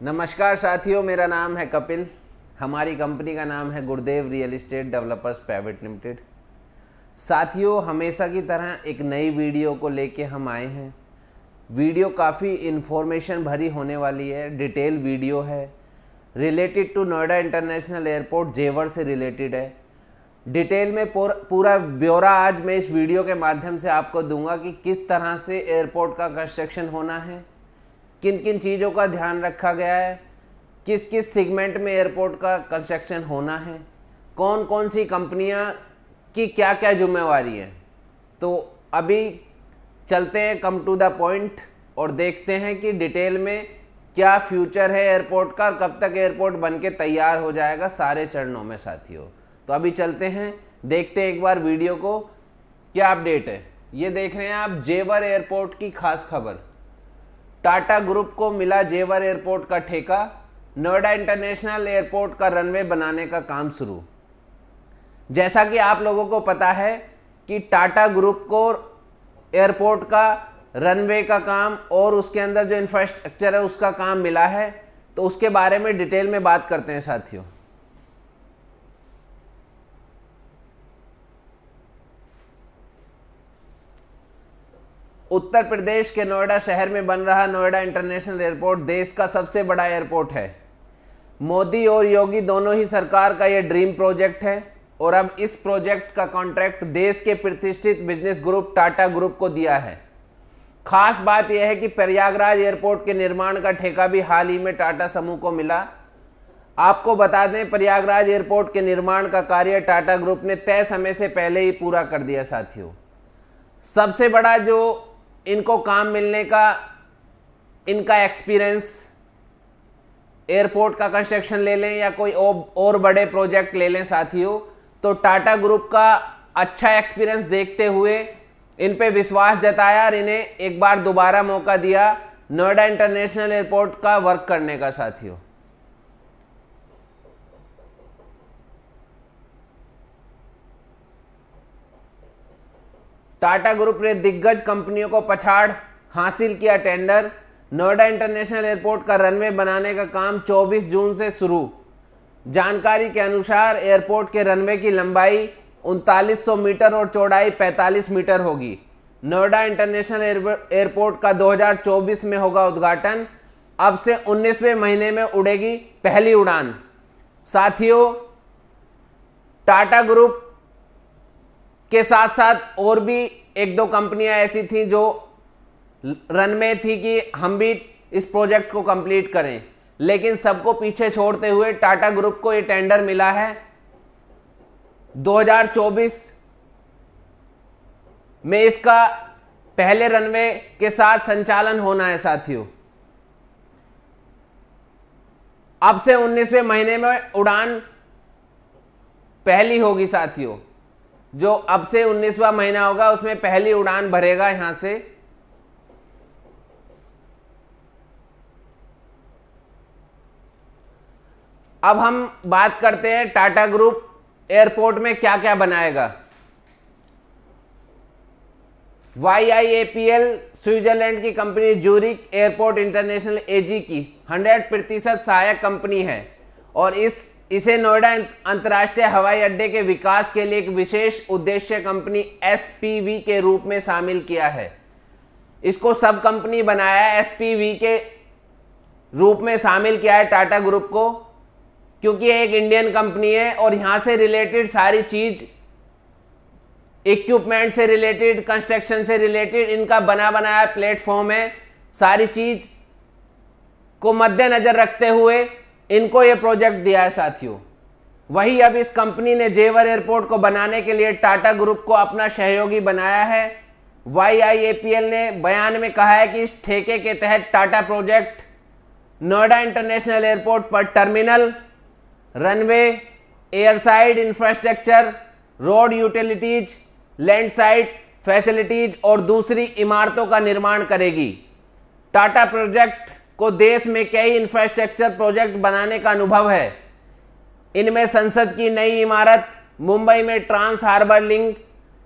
नमस्कार साथियों, मेरा नाम है कपिल। हमारी कंपनी का नाम है गुरुदेव real estate developers private limited. साथियों, हमेशा की तरह एक नई वीडियो को लेके हम आए हैं। वीडियो काफ़ी इन्फॉर्मेशन भरी होने वाली है, डिटेल वीडियो है, related to Noida international airport Jewar से रिलेटेड है। डिटेल में पूरा ब्यौरा आज मैं इस वीडियो के माध्यम से आपको दूंगा कि किस तरह से एयरपोर्ट का कंस्ट्रक्शन होना है, किन किन चीज़ों का ध्यान रखा गया है, किस किस सेगमेंट में एयरपोर्ट का कंस्ट्रक्शन होना है, कौन कौन सी कंपनियां की क्या क्या जिम्मेवारी है। तो अभी चलते हैं कम टू द पॉइंट और देखते हैं कि डिटेल में क्या फ्यूचर है एयरपोर्ट का और कब तक एयरपोर्ट बन के तैयार हो जाएगा सारे चरणों में साथियों। तो अभी चलते हैं, देखते हैं एक बार वीडियो को क्या अपडेट है। ये देख रहे हैं आप जेवर एयरपोर्ट की खास खबर। टाटा ग्रुप को मिला जेवर एयरपोर्ट का ठेका, नोएडा इंटरनेशनल एयरपोर्ट का रनवे बनाने का काम शुरू। जैसा कि आप लोगों को पता है कि टाटा ग्रुप को एयरपोर्ट का रनवे का काम और उसके अंदर जो इंफ्रास्ट्रक्चर है उसका काम मिला है, तो उसके बारे में डिटेल में बात करते हैं साथियों। उत्तर प्रदेश के नोएडा शहर में बन रहा नोएडा इंटरनेशनल एयरपोर्ट देश का सबसे बड़ा एयरपोर्ट है। मोदी और योगी दोनों ही सरकार का यह ड्रीम प्रोजेक्ट है और अब इस प्रोजेक्ट का कॉन्ट्रैक्ट देश के प्रतिष्ठित बिजनेस ग्रुप टाटा ग्रुप को दिया है। खास बात यह है कि प्रयागराज एयरपोर्ट के निर्माण का ठेका भी हाल ही में टाटा समूह को मिला। आपको बता दें, प्रयागराज एयरपोर्ट के निर्माण का कार्य टाटा ग्रुप ने तय समय से पहले ही पूरा कर दिया साथियों। सबसे बड़ा जो इनको काम मिलने का इनका एक्सपीरियंस, एयरपोर्ट का कंस्ट्रक्शन ले लें या कोई और बड़े प्रोजेक्ट ले लें साथियों, तो टाटा ग्रुप का अच्छा एक्सपीरियंस देखते हुए इन पे विश्वास जताया और इन्हें एक बार दोबारा मौका दिया नोएडा इंटरनेशनल एयरपोर्ट का वर्क करने का साथियों। टाटा ग्रुप ने दिग्गज कंपनियों को पछाड़ हासिल किया टेंडर। नोएडा इंटरनेशनल एयरपोर्ट का रनवे बनाने का काम 24 जून से शुरू। जानकारी के अनुसार एयरपोर्ट के रनवे की लंबाई 3900 मीटर और चौड़ाई 45 मीटर होगी। नोएडा इंटरनेशनल एयरपोर्ट का 2024 में होगा उद्घाटन। अब से 19वें महीने में उड़ेगी पहली उड़ान। साथियों, टाटा ग्रुप के साथ साथ और भी एक दो कंपनियां ऐसी थी जो रन में थी कि हम भी इस प्रोजेक्ट को कंप्लीट करें, लेकिन सबको पीछे छोड़ते हुए टाटा ग्रुप को ये टेंडर मिला है। 2024 में इसका पहले रनवे के साथ संचालन होना है साथियों। अब से 19वें महीने में उड़ान पहली होगी साथियों। जो अब से 19वां महीना होगा उसमें पहली उड़ान भरेगा यहां से। अब हम बात करते हैं टाटा ग्रुप एयरपोर्ट में क्या क्या बनाएगा। YIAPL स्विट्जरलैंड की company Zurich airport international AG की 100% सहायक कंपनी है और इसे नोएडा अंतर्राष्ट्रीय हवाई अड्डे के विकास के लिए एक विशेष उद्देश्य कंपनी SPV के रूप में शामिल किया है। इसको सब कंपनी बनाया है, SPV के रूप में शामिल किया है टाटा ग्रुप को, क्योंकि ये एक इंडियन कंपनी है और यहां से रिलेटेड सारी चीज, इक्विपमेंट से रिलेटेड, कंस्ट्रक्शन से रिलेटेड इनका बना बनाया प्लेटफॉर्म है। सारी चीज को मद्देनजर रखते हुए इनको ये प्रोजेक्ट दिया है साथियों। वही अब इस कंपनी ने जेवर एयरपोर्ट को बनाने के लिए टाटा ग्रुप को अपना सहयोगी बनाया है। YIAPL ने बयान में कहा है कि इस ठेके के तहत Tata project Noida international airport पर terminal, runway, airside infrastructure, road utilities, land side facilities और दूसरी इमारतों का निर्माण करेगी। टाटा प्रोजेक्ट को देश में कई इंफ्रास्ट्रक्चर प्रोजेक्ट बनाने का अनुभव है। इनमें संसद की नई इमारत, मुंबई में trans harbour link,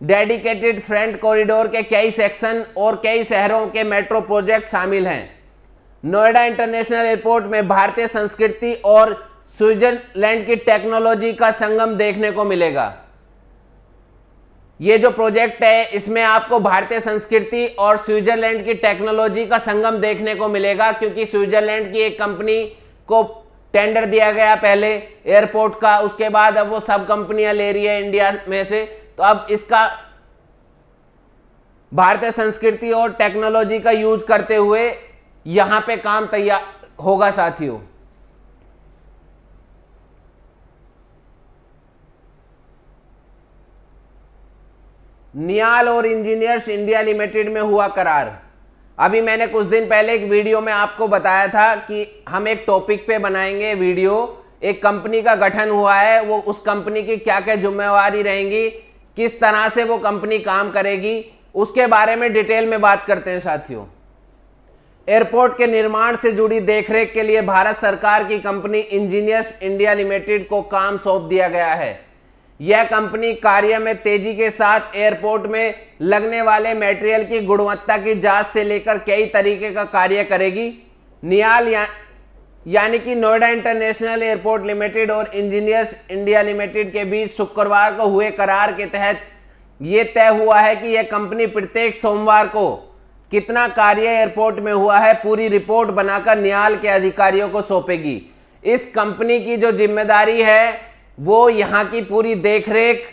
dedicated front corridor के कई सेक्शन और कई शहरों के मेट्रो प्रोजेक्ट शामिल हैं। नोएडा इंटरनेशनल एयरपोर्ट में भारतीय संस्कृति और स्विट्जरलैंड की टेक्नोलॉजी का संगम देखने को मिलेगा। ये जो प्रोजेक्ट है इसमें आपको भारतीय संस्कृति और स्विट्जरलैंड की टेक्नोलॉजी का संगम देखने को मिलेगा, क्योंकि स्विट्जरलैंड की एक कंपनी को टेंडर दिया गया पहले एयरपोर्ट का, उसके बाद अब वो सब कंपनियां ले रही है इंडिया में से, तो अब इसका भारतीय संस्कृति और टेक्नोलॉजी का यूज करते हुए यहां पे काम तैयार होगा साथियों। नियाल और इंजीनियर्स इंडिया लिमिटेड में हुआ करार। अभी मैंने कुछ दिन पहले एक वीडियो में आपको बताया था कि हम एक टॉपिक पे बनाएंगे वीडियो, एक कंपनी का गठन हुआ है, वो उस कंपनी की क्या क्या जिम्मेवारी रहेंगी, किस तरह से वो कंपनी काम करेगी, उसके बारे में डिटेल में बात करते हैं साथियों। एयरपोर्ट के निर्माण से जुड़ी देखरेख के लिए भारत सरकार की कंपनी इंजीनियर्स इंडिया लिमिटेड को काम सौंप दिया गया है। यह कंपनी कार्य में तेजी के साथ एयरपोर्ट में लगने वाले मटेरियल की गुणवत्ता की जांच से लेकर कई तरीके का कार्य करेगी। नियाल यानी कि नोएडा इंटरनेशनल एयरपोर्ट लिमिटेड और इंजीनियर्स इंडिया लिमिटेड के बीच शुक्रवार को हुए करार के तहत यह तय हुआ है कि यह कंपनी प्रत्येक सोमवार को कितना कार्य एयरपोर्ट में हुआ है पूरी रिपोर्ट बनाकर नियाल के अधिकारियों को सौंपेगी। इस कंपनी की जो जिम्मेदारी है वो यहाँ की पूरी देखरेख,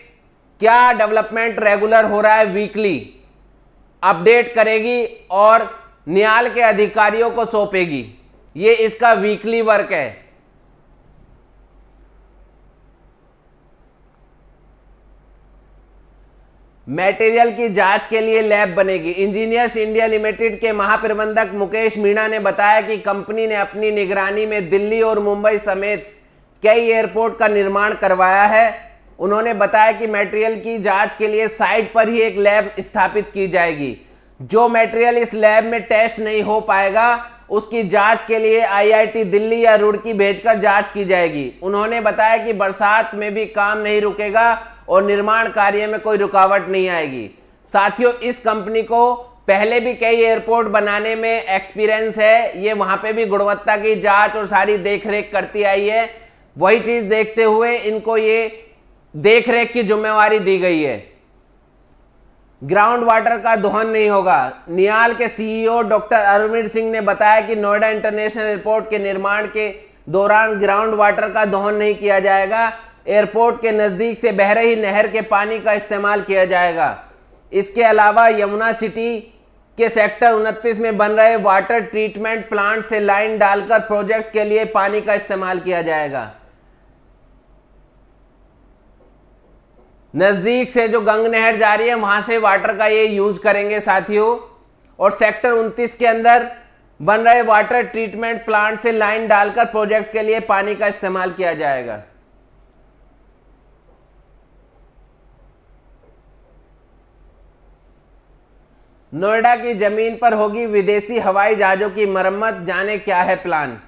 क्या डेवलपमेंट रेगुलर हो रहा है वीकली अपडेट करेगी और नियाल के अधिकारियों को सौंपेगी। ये इसका वीकली वर्क है। मटेरियल की जांच के लिए लैब बनेगी। इंजीनियर्स इंडिया लिमिटेड के महाप्रबंधक मुकेश मीणा ने बताया कि कंपनी ने अपनी निगरानी में दिल्ली और मुंबई समेत कई एयरपोर्ट का निर्माण करवाया है। उन्होंने बताया कि मटेरियल की जांच के लिए साइट पर ही एक लैब स्थापित की जाएगी। जो मटेरियल इस लैब में टेस्ट नहीं हो पाएगा उसकी जांच के लिए आईआईटी दिल्ली या रुड़की भेजकर जांच की जाएगी। उन्होंने बताया कि बरसात में भी काम नहीं रुकेगा और निर्माण कार्य में कोई रुकावट नहीं आएगी। साथियों, इस कंपनी को पहले भी कई एयरपोर्ट बनाने में एक्सपीरियंस है। ये वहां पे भी गुणवत्ता की जांच और सारी देखरेख करती आई है। वही चीज देखते हुए इनको ये देखरेख की जिम्मेवारी दी गई है। ग्राउंड वाटर का दोहन नहीं होगा। नियाल के सीईओ डॉक्टर अरविंद सिंह ने बताया कि नोएडा इंटरनेशनल एयरपोर्ट के निर्माण के दौरान ग्राउंड वाटर का दोहन नहीं किया जाएगा। एयरपोर्ट के नजदीक से बह रही नहर के पानी का इस्तेमाल किया जाएगा। इसके अलावा यमुना सिटी के सेक्टर 29 में बन रहे वाटर ट्रीटमेंट प्लांट से लाइन डालकर प्रोजेक्ट के लिए पानी का इस्तेमाल किया जाएगा। नजदीक से जो गंग नहर जा रही है वहां से वाटर का ये यूज करेंगे साथियों। और सेक्टर 29 के अंदर बन रहे वाटर ट्रीटमेंट प्लांट से लाइन डालकर प्रोजेक्ट के लिए पानी का इस्तेमाल किया जाएगा। नोएडा की जमीन पर होगी विदेशी हवाई जहाजों की मरम्मत, जाने क्या है प्लान।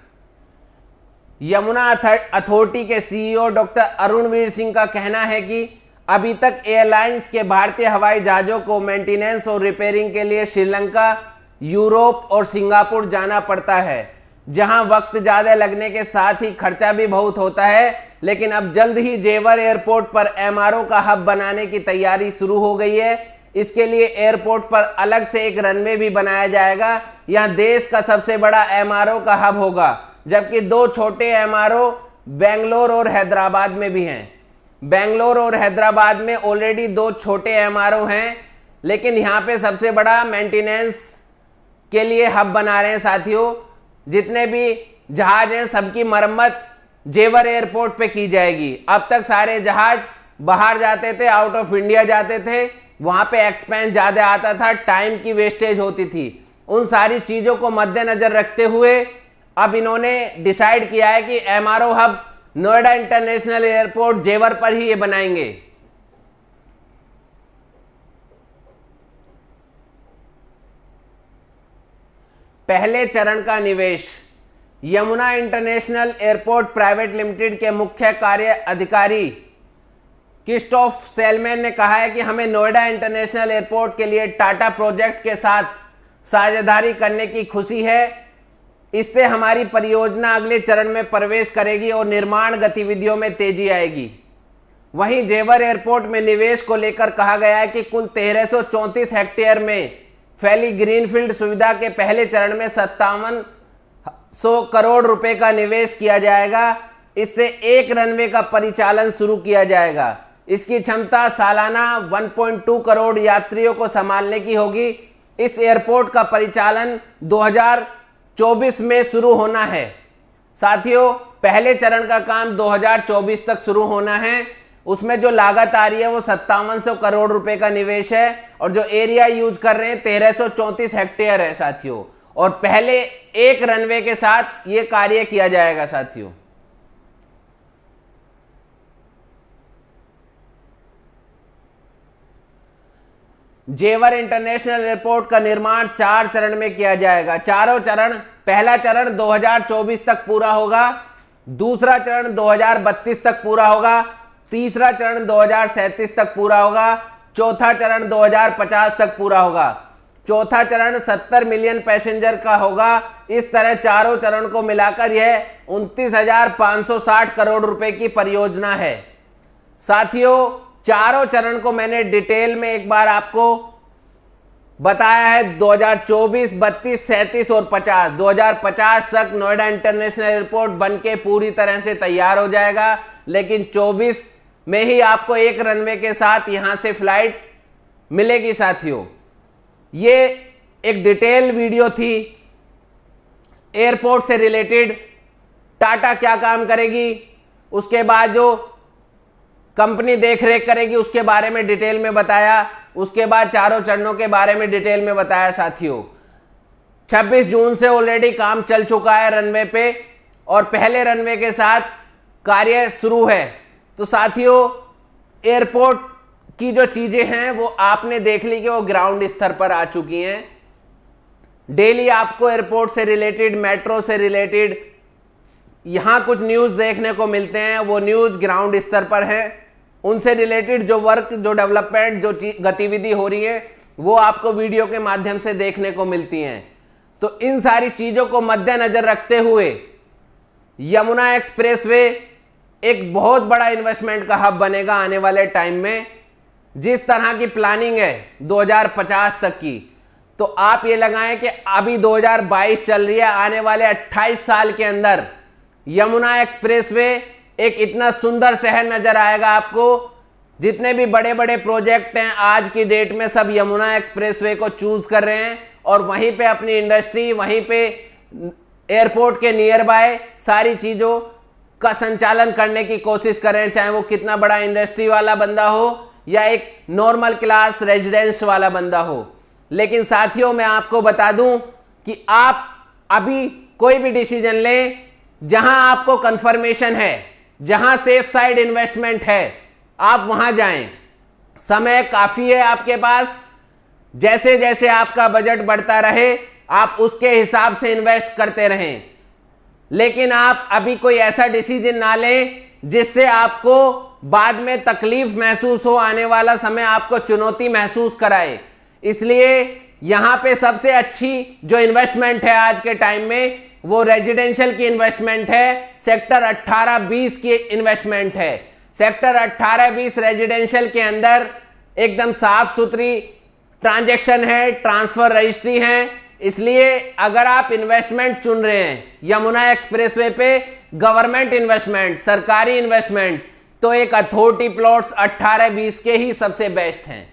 यमुना अथॉरिटी के सीईओ डॉक्टर अरुणवीर सिंह का कहना है कि अभी तक एयरलाइंस के भारतीय हवाई जहाजों को मेंटेनेंस और रिपेयरिंग के लिए श्रीलंका, यूरोप और सिंगापुर जाना पड़ता है, जहां वक्त ज्यादा लगने के साथ ही खर्चा भी बहुत होता है। लेकिन अब जल्द ही जेवर एयरपोर्ट पर एमआरओ का हब बनाने की तैयारी शुरू हो गई है। इसके लिए एयरपोर्ट पर अलग से एक रनवे भी बनाया जाएगा। यहां देश का सबसे बड़ा एमआरओ का हब होगा, जबकि 2 छोटे एमआरओ बेंगलोर और हैदराबाद में भी हैं। बेंगलोर और हैदराबाद में ऑलरेडी 2 छोटे एमआरओ हैं, लेकिन यहाँ पे सबसे बड़ा मेंटेनेंस के लिए हब बना रहे हैं साथियों। जितने भी जहाज हैं सबकी मरम्मत जेवर एयरपोर्ट पे की जाएगी। अब तक सारे जहाज बाहर जाते थे, आउट ऑफ इंडिया जाते थे, वहां पे एक्सपेंस ज्यादा आता था, टाइम की वेस्टेज होती थी। उन सारी चीजों को मद्देनजर रखते हुए अब इन्होंने डिसाइड किया है कि MRO hub Noida international airport जेवर पर ही ये बनाएंगे। पहले चरण का निवेश। Yamuna international airport private limited के मुख्य कार्य अधिकारी क्रिस्टोफ सेलमैन ने कहा है कि हमें नोएडा इंटरनेशनल एयरपोर्ट के लिए टाटा प्रोजेक्ट के साथ साझेदारी करने की खुशी है। इससे हमारी परियोजना अगले चरण में प्रवेश करेगी और निर्माण गतिविधियों में तेजी आएगी। वहीं जेवर एयरपोर्ट में निवेश को लेकर कहा गया है कि कुल 1334 हेक्टेयर में फैली ग्रीनफील्ड सुविधा के पहले चरण में 5700 करोड़ रुपए का निवेश किया जाएगा। इससे एक रनवे का परिचालन शुरू किया जाएगा। इसकी क्षमता सालाना 1.2 करोड़ यात्रियों को संभालने की होगी। इस एयरपोर्ट का परिचालन 2024 में शुरू होना है। साथियों, पहले चरण का काम 2024 तक शुरू होना है। उसमें जो लागत आ रही है वो 5700 करोड़ रुपए का निवेश है और जो एरिया यूज कर रहे हैं 1334 हेक्टेयर है साथियों, और पहले एक रनवे के साथ ये कार्य किया जाएगा साथियों। जेवर इंटरनेशनल एयरपोर्ट का निर्माण 4 चरण में किया जाएगा। चारों चरण, पहला चरण 2024 तक पूरा होगा, दूसरा चरण 2032 तक पूरा होगा, तीसरा चरण 2037 तक पूरा होगा, चौथा चरण 2050 तक पूरा होगा, चौथा चरण 70 मिलियन पैसेंजर का होगा। इस तरह चारों चरण को मिलाकर यह 29,560 करोड़ रुपए की परियोजना है। साथियों, चारों चरण को मैंने डिटेल में एक बार आपको बताया है। 2024, 32, 37 और 50, 2050 तक नोएडा इंटरनेशनल एयरपोर्ट बनके पूरी तरह से तैयार हो जाएगा, लेकिन 24 में ही आपको एक रनवे के साथ यहां से फ्लाइट मिलेगी। साथियों, ये एक डिटेल वीडियो थी एयरपोर्ट से रिलेटेड। टाटा क्या काम करेगी, उसके बाद जो कंपनी देख रेख करेगी उसके बारे में डिटेल में बताया, उसके बाद चारों चरणों के बारे में डिटेल में बताया। साथियों, 26 जून से ऑलरेडी काम चल चुका है रनवे पे और पहले रनवे के साथ कार्य शुरू है। तो साथियों, एयरपोर्ट की जो चीजें हैं वो आपने देख ली कि वो ग्राउंड स्तर पर आ चुकी हैं। डेली आपको एयरपोर्ट से रिलेटेड, मेट्रो से रिलेटेड यहां कुछ न्यूज देखने को मिलते हैं, वो न्यूज ग्राउंड स्तर पर है। उनसे रिलेटेड जो वर्क, जो डेवलपमेंट, जो गतिविधि हो रही है वो आपको वीडियो के माध्यम से देखने को मिलती हैं। तो इन सारी चीजों को मद्देनजर रखते हुए यमुना एक्सप्रेसवे एक बहुत बड़ा इन्वेस्टमेंट का हब बनेगा आने वाले टाइम में। जिस तरह की प्लानिंग है 2050 तक की, तो आप ये लगाएं कि अभी 2022 चल रही है, आने वाले 28 साल के अंदर यमुना एक्सप्रेसवे एक इतना सुंदर शहर नजर आएगा आपको। जितने भी बड़े बड़े प्रोजेक्ट हैं आज की डेट में सब यमुना एक्सप्रेसवे को चूज कर रहे हैं और वहीं पे अपनी इंडस्ट्री, वहीं पे एयरपोर्ट के नियर बाय सारी चीजों का संचालन करने की कोशिश कर रहे हैं, चाहे वो कितना बड़ा इंडस्ट्री वाला बंदा हो या एक नॉर्मल क्लास रेजिडेंस वाला बंदा हो। लेकिन साथियों, मैं आपको बता दूं कि आप अभी कोई भी डिसीजन लें, जहां आपको कंफर्मेशन है, जहां सेफ साइड इन्वेस्टमेंट है, आप वहां जाएं। समय काफी है आपके पास। जैसे जैसे आपका बजट बढ़ता रहे आप उसके हिसाब से इन्वेस्ट करते रहें, लेकिन आप अभी कोई ऐसा डिसीजन ना लें जिससे आपको बाद में तकलीफ महसूस हो, आने वाला समय आपको चुनौती महसूस कराए। इसलिए यहां पे सबसे अच्छी जो इन्वेस्टमेंट है आज के टाइम में वो रेजिडेंशियल की इन्वेस्टमेंट है, सेक्टर 18-20 की इन्वेस्टमेंट है। सेक्टर 18-20 रेजिडेंशियल के अंदर एकदम साफ सुथरी ट्रांजैक्शन है, ट्रांसफर रजिस्ट्री है। इसलिए अगर आप इन्वेस्टमेंट चुन रहे हैं यमुना एक्सप्रेसवे पे, गवर्नमेंट इन्वेस्टमेंट, सरकारी इन्वेस्टमेंट, तो एक अथॉरिटी प्लॉट्स 18-20 के ही सबसे बेस्ट हैं।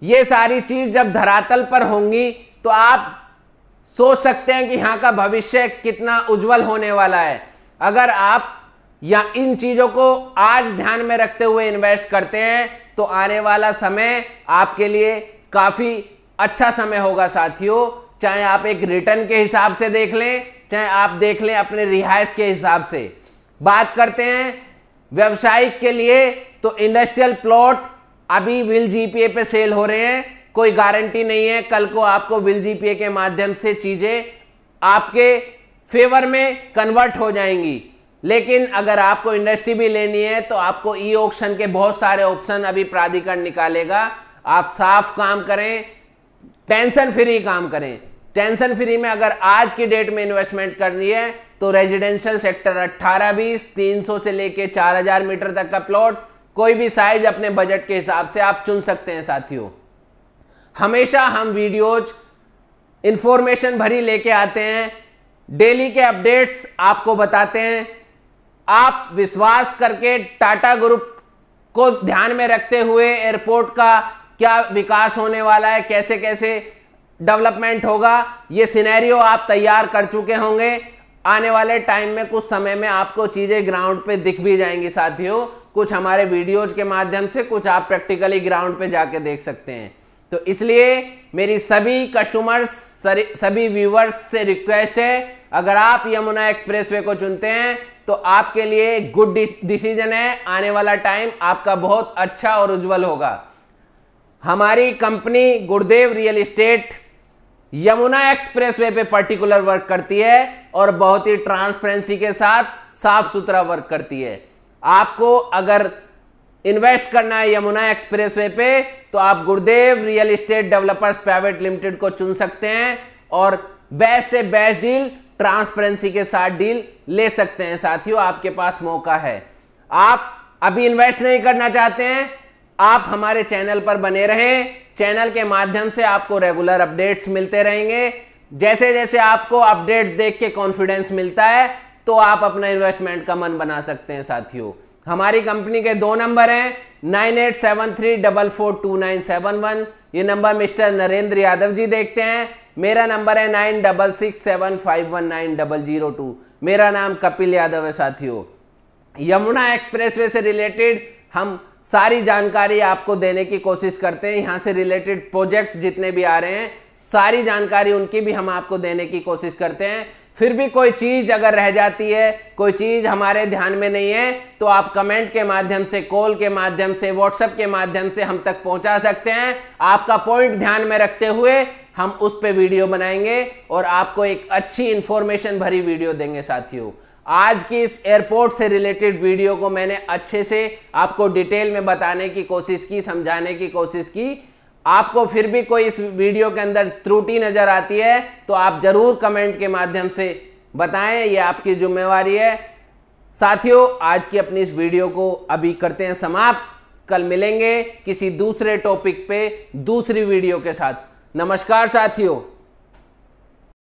ये सारी चीज जब धरातल पर होंगी तो आप सोच सकते हैं कि यहाँ का भविष्य कितना उज्जवल होने वाला है। अगर आप या इन चीजों को आज ध्यान में रखते हुए इन्वेस्ट करते हैं तो आने वाला समय आपके लिए काफी अच्छा समय होगा साथियों। चाहे आप एक रिटर्न के हिसाब से देख लें, चाहे आप देख लें अपने रिहाइश के हिसाब से। बात करते हैं व्यवसायिक के लिए, तो इंडस्ट्रियल प्लॉट अभी विल जीपीए पे सेल हो रहे हैं। कोई गारंटी नहीं है कल को आपको विल जीपीए के माध्यम से चीजें आपके फेवर में कन्वर्ट हो जाएंगी। लेकिन अगर आपको इंडस्ट्री भी लेनी है तो आपको ई ऑक्शन के बहुत सारे ऑप्शन अभी प्राधिकरण निकालेगा। आप साफ काम करें, टेंशन फ्री काम करें। टेंशन फ्री में अगर आज की डेट में इन्वेस्टमेंट करनी है तो रेजिडेंशियल सेक्टर 18-20 300 से लेके 4000 मीटर तक का प्लॉट, कोई भी साइज अपने बजट के हिसाब से आप चुन सकते हैं साथियों। हमेशा हम वीडियोज इंफॉर्मेशन भरी लेके आते हैं, डेली के अपडेट्स आपको बताते हैं। आप विश्वास करके टाटा ग्रुप को ध्यान में रखते हुए एयरपोर्ट का क्या विकास होने वाला है, कैसे कैसे डेवलपमेंट होगा, ये सिनेरियो आप तैयार कर चुके होंगे। आने वाले टाइम में कुछ समय में आपको चीजें ग्राउंड पे दिख भी जाएंगी साथियों, कुछ हमारे वीडियोज के माध्यम से, कुछ आप प्रैक्टिकली ग्राउंड पे जाके देख सकते हैं। तो इसलिए मेरी सभी कस्टमर्स, सभी व्यूवर्स से रिक्वेस्ट है, अगर आप यमुना एक्सप्रेसवे को चुनते हैं तो आपके लिए गुड डिसीजन है। आने वाला टाइम आपका बहुत अच्छा और उज्जवल होगा। हमारी कंपनी गुरुदेव रियल एस्टेट यमुना एक्सप्रेसवे पे पर्टिकुलर वर्क करती है और बहुत ही ट्रांसपेरेंसी के साथ साफ सुथरा वर्क करती है। आपको अगर इन्वेस्ट करना है यमुना एक्सप्रेसवे पे तो आप गुरुदेव real estate developers private limited को चुन सकते हैं और बेस्ट से बेस्ट डील, ट्रांसपेरेंसी के साथ डील ले सकते हैं साथियों। आपके पास मौका है। आप अभी इन्वेस्ट नहीं करना चाहते हैं, आप हमारे चैनल पर बने रहें। चैनल के माध्यम से आपको रेगुलर अपडेट्स मिलते रहेंगे। जैसे जैसे आपको अपडेट देख के कॉन्फिडेंस मिलता है तो आप अपना इन्वेस्टमेंट का मन बना सकते हैं साथियों। हमारी कंपनी के 2 नंबर हैं 9873442971। ये नंबर मिस्टर नरेंद्र यादव जी देखते हैं। मेरा नंबर है 9667519002। मेरा नाम कपिल यादव है साथियों। यमुना एक्सप्रेसवे से रिलेटेड हम सारी जानकारी आपको देने की कोशिश करते हैं। यहाँ से रिलेटेड प्रोजेक्ट जितने भी आ रहे हैं सारी जानकारी उनकी भी हम आपको देने की कोशिश करते हैं। फिर भी कोई चीज़ अगर रह जाती है, कोई चीज़ हमारे ध्यान में नहीं है तो आप कमेंट के माध्यम से, कॉल के माध्यम से, व्हाट्सएप के माध्यम से हम तक पहुंचा सकते हैं। आपका पॉइंट ध्यान में रखते हुए हम उस पर वीडियो बनाएंगे और आपको एक अच्छी इंफॉर्मेशन भरी वीडियो देंगे साथियों। आज की इस एयरपोर्ट से रिलेटेड वीडियो को मैंने अच्छे से आपको डिटेल में बताने की कोशिश की, समझाने की कोशिश की। आपको फिर भी कोई इस वीडियो के अंदर त्रुटि नजर आती है तो आप जरूर कमेंट के माध्यम से बताएं, ये आपकी जिम्मेवारी है साथियों। आज की अपनी इस वीडियो को अभी करते हैं समाप्त। कल मिलेंगे किसी दूसरे टॉपिक पे दूसरी वीडियो के साथ। नमस्कार साथियों।